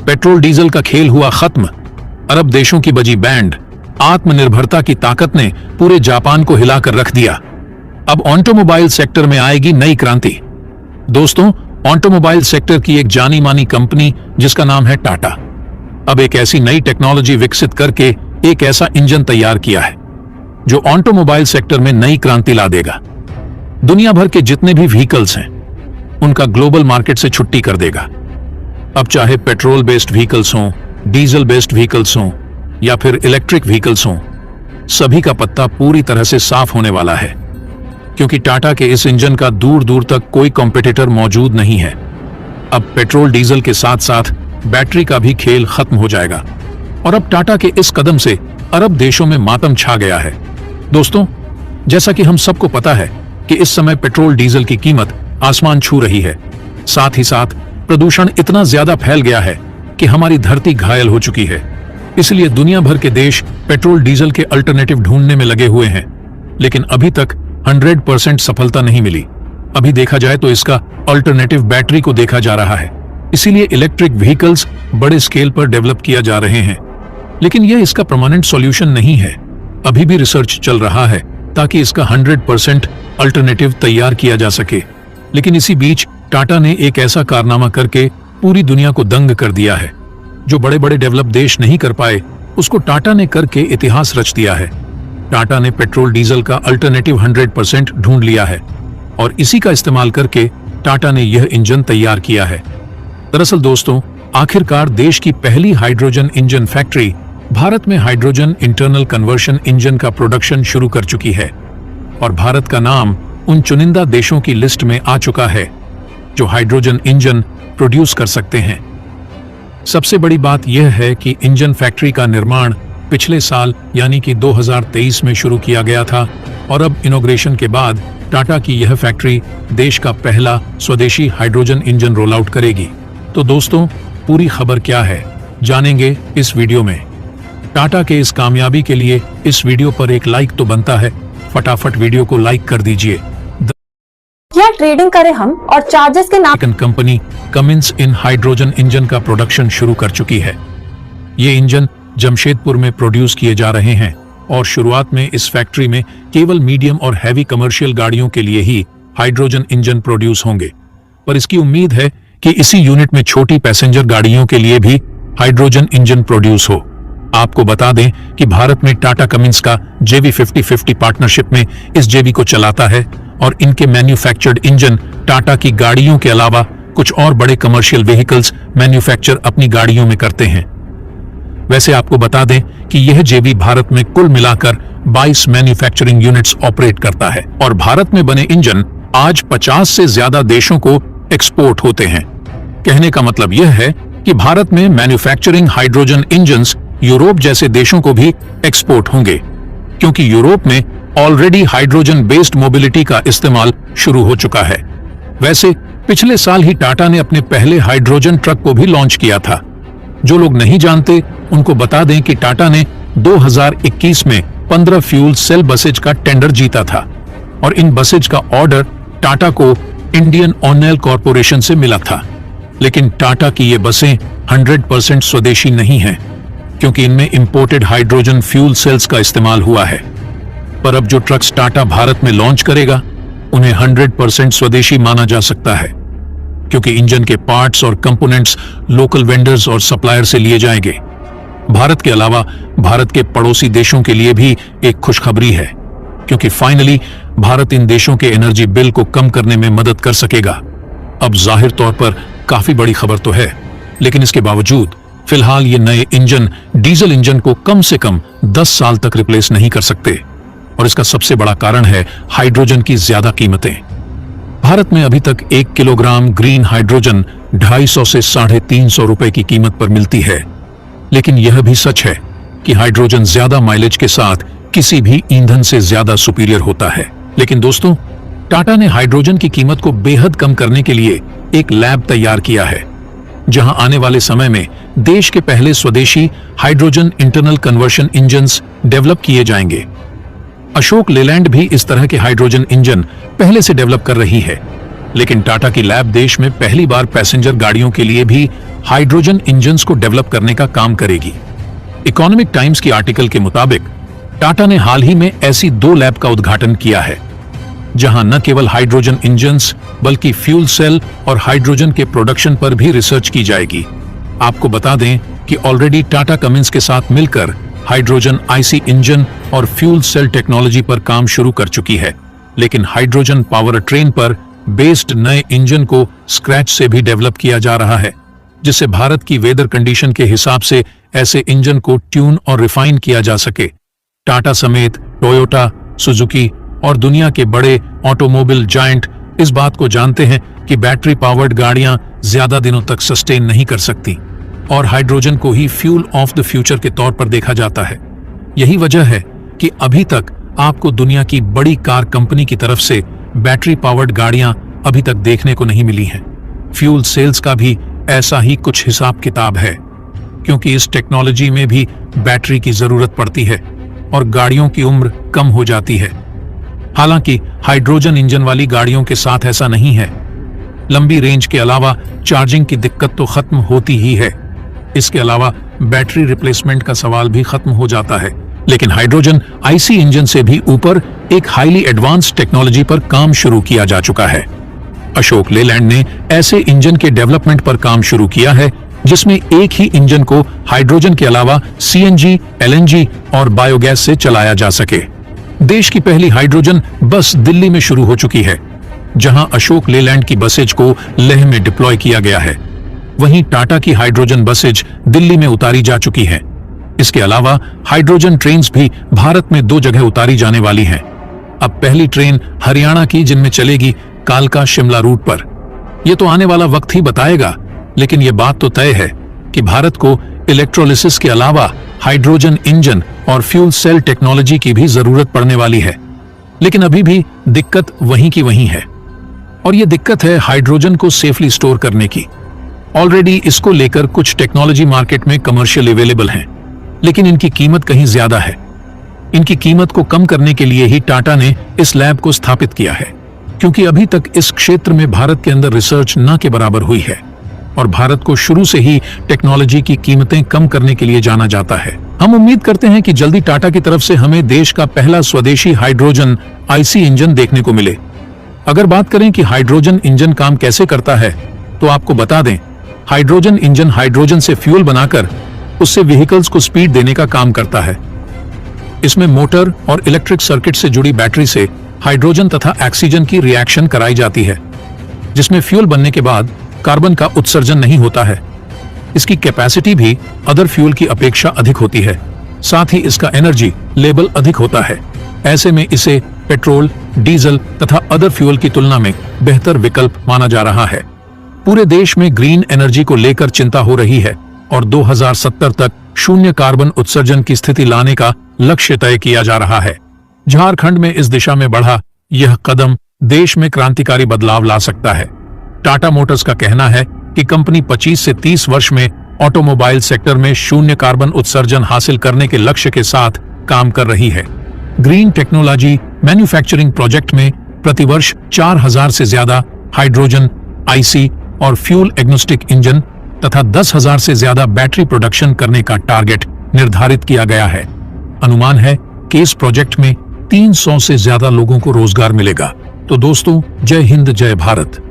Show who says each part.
Speaker 1: Petrol diesel का खेल हुआ खत्म। अरब देशों की बजी बैंड। आत्मनिर्भरता की ताकत ने पूरे जापान को हिलाकर रख दिया। अब ऑटोमोबाइल सेक्टर में आएगी नई क्रांति। दोस्तों, ऑटोमोबाइल सेक्टर की एक जानी मानी कंपनी जिसका नाम है टाटा, अब एक ऐसी नई टेक्नोलॉजी विकसित करके एक ऐसा इंजन तैयार किया है जो ऑटोमोबाइल सेक्टर में नई क्रांति ला देगा। दुनिया भर के जितने भी व्हीकल्स हैं उनका ग्लोबल मार्केट से छुट्टी कर देगा। अब चाहे पेट्रोल बेस्ड व्हीकल्स हों, डीजल बेस्ड व्हीकल्स हों या फिर इलेक्ट्रिक व्हीकल्स हों, सभी का पत्ता पूरी तरह से साफ होने वाला है, क्योंकि टाटा के इस इंजन का दूर दूर तक कोई कॉम्पिटिटर मौजूद नहीं है। अब पेट्रोल डीजल के साथ साथ बैटरी का भी खेल खत्म हो जाएगा और अब टाटा के इस कदम से अरब देशों में मातम छा गया है। दोस्तों, जैसा कि हम सबको पता है कि इस समय पेट्रोल डीजल की कीमत आसमान छू रही है, साथ ही साथ प्रदूषण इतना ज्यादा फैल गया है कि हमारी धरती घायल हो चुकी है। इसलिए दुनिया भर के देश पेट्रोल डीजल के अल्टरनेटिव ढूंढने में लगे हुए हैं, लेकिन अभी तक 100% सफलता नहीं मिली। अभी देखा जाए तो इसका अल्टरनेटिव बैटरी को देखा जा रहा है। इसीलिए इलेक्ट्रिक व्हीकल्स बड़े स्केल पर डेवलप किया जा रहे हैं, लेकिन यह इसका परमानेंट सॉल्यूशन नहीं है। अभी भी रिसर्च चल रहा है ताकि इसका 100% अल्टरनेटिव तैयार किया जा सके। लेकिन इसी बीच टाटा ने एक ऐसा कारनामा करके पूरी दुनिया को दंग कर दिया है। जो बड़े बड़े डेवलप देश नहीं कर पाए, उसको टाटा ने करके इतिहास रच दिया है। टाटा ने पेट्रोल डीजल का अल्टरनेटिव 100% ढूंढ लिया है और इसी का इस्तेमाल करके टाटा ने यह इंजन तैयार किया है। दरअसल दोस्तों, आखिरकार देश की पहली हाइड्रोजन इंजन फैक्ट्री भारत में हाइड्रोजन इंटरनल कन्वर्शन इंजन का प्रोडक्शन शुरू कर चुकी है और भारत का नाम उन चुनिंदा देशों की लिस्ट में आ चुका है जो हाइड्रोजन इंजन प्रोड्यूस कर सकते हैं। सबसे बड़ी बात यह है कि इंजन फैक्ट्री का निर्माण पिछले साल यानी कि 2023 में शुरू किया गया था और अब इनॉग्रेशन के बाद टाटा की यह फैक्ट्री देश का पहला स्वदेशी हाइड्रोजन इंजन रोल आउट करेगी। तो दोस्तों, पूरी खबर क्या है जानेंगे इस वीडियो में। टाटा के इस कामयाबी के लिए इस वीडियो पर एक लाइक तो बनता है, फटाफट वीडियो को लाइक कर दीजिए।
Speaker 2: क्या ट्रेडिंग करें हम और चार्जेस के नाम
Speaker 1: कंपनी कमिंस इन हाइड्रोजन इंजन का प्रोडक्शन शुरू कर चुकी है। ये इंजन जमशेदपुर में प्रोड्यूस किए जा रहे हैं और शुरुआत में इस फैक्ट्री में केवल मीडियम और हैवी कमर्शियल गाड़ियों के लिए ही हाइड्रोजन इंजन प्रोड्यूस होंगे, पर इसकी उम्मीद है कि इसी यूनिट में छोटी पैसेंजर गाड़ियों के लिए भी हाइड्रोजन इंजन प्रोड्यूस हो। आपको बता दें कि भारत में टाटा कमिंस का जेवी 50-50 पार्टनरशिप में इस जेवी को चलाता है और इनके मैन्युफैक्चर्ड इंजन टाटा की गाड़ियों के अलावा कुछ और बड़े कमर्शियल व्हीकल्स मैन्युफैक्चर अपनी गाड़ियों में करते हैं। वैसे आपको बता दें कि यह जेवी भारत में कुल मिलाकर 22 मैन्युफैक्चरिंग यूनिट्स ऑपरेट करता है और भारत में बने इंजन आज 50 से ज्यादा देशों को एक्सपोर्ट होते हैं। कहने का मतलब यह है कि भारत में मैन्युफैक्चरिंग हाइड्रोजन इंजन्स यूरोप जैसे देशों को भी एक्सपोर्ट होंगे, क्योंकि यूरोप में ऑलरेडी हाइड्रोजन बेस्ड मोबिलिटी का इस्तेमाल शुरू हो चुका है। वैसे पिछले साल ही टाटा ने अपने पहले हाइड्रोजन ट्रक को भी लॉन्च किया था। जो लोग नहीं जानते उनको बता दें कि टाटा ने 2021 में 15 फ्यूल सेल बसेज का टेंडर जीता था और इन बसेज का ऑर्डर टाटा को इंडियन ऑयल कॉरपोरेशन से मिला था। लेकिन टाटा की ये बसें 100% स्वदेशी नहीं हैं, क्योंकि इनमें इंपोर्टेड हाइड्रोजन फ्यूल सेल्स का इस्तेमाल हुआ है। पर अब जो ट्रक्स टाटा भारत में लॉन्च करेगा उन्हें 100% स्वदेशी माना जा सकता है, क्योंकि इंजन के पार्ट्स और कंपोनेंट्स लोकल वेंडर्स और सप्लायर से लिए जाएंगे। भारत के अलावा भारत के पड़ोसी देशों के लिए भी एक खुशखबरी है, क्योंकि फाइनली भारत इन देशों के एनर्जी बिल को कम करने में मदद कर सकेगा। अब जाहिर तौर पर काफी बड़ी खबर तो है, लेकिन इसके बावजूद फिलहाल ये नए इंजन डीजल इंजन को कम से कम 10 साल तक रिप्लेस नहीं कर सकते और इसका सबसे बड़ा कारण है हाइड्रोजन की ज्यादा कीमतें। भारत में अभी तक 1 किलोग्राम ग्रीन हाइड्रोजन 250 से 350 रुपए की कीमत पर मिलती है। लेकिन यह भी सच है कि हाइड्रोजन ज्यादा माइलेज के साथ किसी भी ईंधन से ज्यादा सुपीरियर होता है। लेकिन दोस्तों, टाटा ने हाइड्रोजन की कीमत को बेहद कम करने के लिए एक लैब तैयार किया है, जहां आने वाले समय में देश के पहले स्वदेशी hydrogen internal conversion engines develop किए जाएंगे। अशोक लेलैंड भी इस तरह के हाइड्रोजन इंजन पहले से डेवलप कर रही है। लेकिन टाटा की लैब देश में पहली बार पैसेंजर गाड़ियों के लिए भी हाइड्रोजन इंजन्स को डेवलप करने का काम करेगी। इकोनॉमिक टाइम्स की आर्टिकल के मुताबिक टाटा ने हाल ही में ऐसी 2 लैब का उद्घाटन किया है, जहां न केवल हाइड्रोजन इंजन्स बल्कि फ्यूल सेल और हाइड्रोजन के प्रोडक्शन पर भी रिसर्च की जाएगी। आपको बता दें कि ऑलरेडी टाटा कमिंस के साथ मिलकर हाइड्रोजन आईसी इंजन और फ्यूल सेल टेक्नोलॉजी पर काम शुरू कर चुकी है, लेकिन हाइड्रोजन पावर ट्रेन पर बेस्ड नए इंजन को स्क्रैच से भी डेवलप किया जा रहा है, जिससे भारत की वेदर कंडीशन के हिसाब से ऐसे इंजन को ट्यून और रिफाइन किया जा सके। टाटा समेत टोयोटा, सुजुकी और दुनिया के बड़े ऑटोमोबाइल जायंट इस बात को जानते हैं कि बैटरी पावर्ड गाड़ियां ज्यादा दिनों तक सस्टेन नहीं कर सकती और हाइड्रोजन को ही फ्यूल ऑफ द फ्यूचर के तौर पर देखा जाता है। यही वजह है कि अभी तक आपको दुनिया की बड़ी कार कंपनी की तरफ से बैटरी पावर्ड गाड़ियां अभी तक देखने को नहीं मिली हैं। फ्यूल सेल्स का भी ऐसा ही कुछ हिसाब किताब है, क्योंकि इस टेक्नोलॉजी में भी बैटरी की जरूरत पड़ती है और गाड़ियों की उम्र कम हो जाती है। हालांकि हाइड्रोजन इंजन वाली गाड़ियों के साथ ऐसा नहीं है। लंबी रेंज के अलावा चार्जिंग की दिक्कत तो खत्म होती ही है, इसके अलावा बैटरी रिप्लेसमेंट का सवाल भी खत्म हो जाता है। लेकिन हाइड्रोजन आईसी इंजन से भी ऊपर एक हाईली एडवांस्ड टेक्नोलॉजी पर काम शुरू किया जा चुका है। अशोक लेलैंड ने ऐसे इंजन के डेवलपमेंट पर काम शुरू किया है जिसमें एक ही इंजन को हाइड्रोजन के अलावा सीएनजी, एलएनजी और बायोगैस से चलाया जा सके। देश की पहली हाइड्रोजन बस दिल्ली में शुरू हो चुकी है, जहां अशोक लेलैंड की बसेज को लेह में डिप्लॉय किया गया है। वहीं टाटा की हाइड्रोजन बसेज दिल्ली में उतारी जा चुकी हैं। इसके अलावा हाइड्रोजन ट्रेन्स भी भारत में 2 जगह उतारी जाने वाली हैं। अब पहली ट्रेन हरियाणा की जिनमें चलेगी कालका शिमला रूट पर। यह तो आने वाला वक्त ही बताएगा, लेकिन यह बात तो तय है कि भारत को इलेक्ट्रोलिसिस के अलावा हाइड्रोजन इंजन और फ्यूल सेल टेक्नोलॉजी की भी जरूरत पड़ने वाली है। लेकिन अभी भी दिक्कत वहीं की वहीं है, और यह दिक्कत है हाइड्रोजन को सेफली स्टोर करने की। ऑलरेडी इसको लेकर कुछ टेक्नोलॉजी मार्केट में कमर्शियल अवेलेबल हैं, लेकिन इनकी कीमत कहीं ज्यादा है। इनकी कीमत को कम करने के लिए ही टाटा ने इस लैब को स्थापित किया है, क्योंकि अभी तक इस क्षेत्र में भारत के अंदर रिसर्च न के बराबर हुई है और भारत को शुरू से ही टेक्नोलॉजी की कीमतें कम करने के लिए जाना जाता है। हम उम्मीद करते हैं कि जल्दी टाटा की तरफ से हमें देश का पहला स्वदेशी हाइड्रोजन आईसी इंजन देखने को मिले। अगर बात करें कि हाइड्रोजन इंजन काम कैसे करता है, तो आपको बता दें, हाइड्रोजन इंजन हाइड्रोजन से फ्यूल बनाकर उससे व्हीकल्स को स्पीड देने का काम करता है। इसमें मोटर और इलेक्ट्रिक सर्किट से जुड़ी बैटरी से हाइड्रोजन तथा ऑक्सीजन की रिएक्शन कराई जाती है, जिसमें फ्यूल बनने के बाद कार्बन का उत्सर्जन नहीं होता है। इसकी कैपेसिटी भी अदर फ्यूल की अपेक्षा अधिक होती है, साथ ही इसका एनर्जी लेवल अधिक होता है। ऐसे में इसे पेट्रोल, डीजल तथा अदर फ्यूल की तुलना में बेहतर विकल्प माना जा रहा है। पूरे देश में ग्रीन एनर्जी को लेकर चिंता हो रही है और 2070 तक शून्य कार्बन उत्सर्जन की स्थिति लाने का लक्ष्य तय किया जा रहा है। झारखंड में इस दिशा में बढ़ा यह कदम देश में क्रांतिकारी बदलाव ला सकता है। टाटा मोटर्स का कहना है कि कंपनी 25 से 30 वर्ष में ऑटोमोबाइल सेक्टर में शून्य कार्बन उत्सर्जन हासिल करने के लक्ष्य के साथ काम कर रही है। ग्रीन टेक्नोलॉजी मैन्युफैक्चरिंग प्रोजेक्ट में प्रतिवर्ष 4000 से ज्यादा हाइड्रोजन, आईसी और फ्यूल एग्नोस्टिक इंजन तथा 10,000 से ज्यादा बैटरी प्रोडक्शन करने का टारगेट निर्धारित किया गया है। अनुमान है कि इस प्रोजेक्ट में 300 से ज्यादा लोगों को रोजगार मिलेगा। तो दोस्तों, जय हिंद, जय भारत।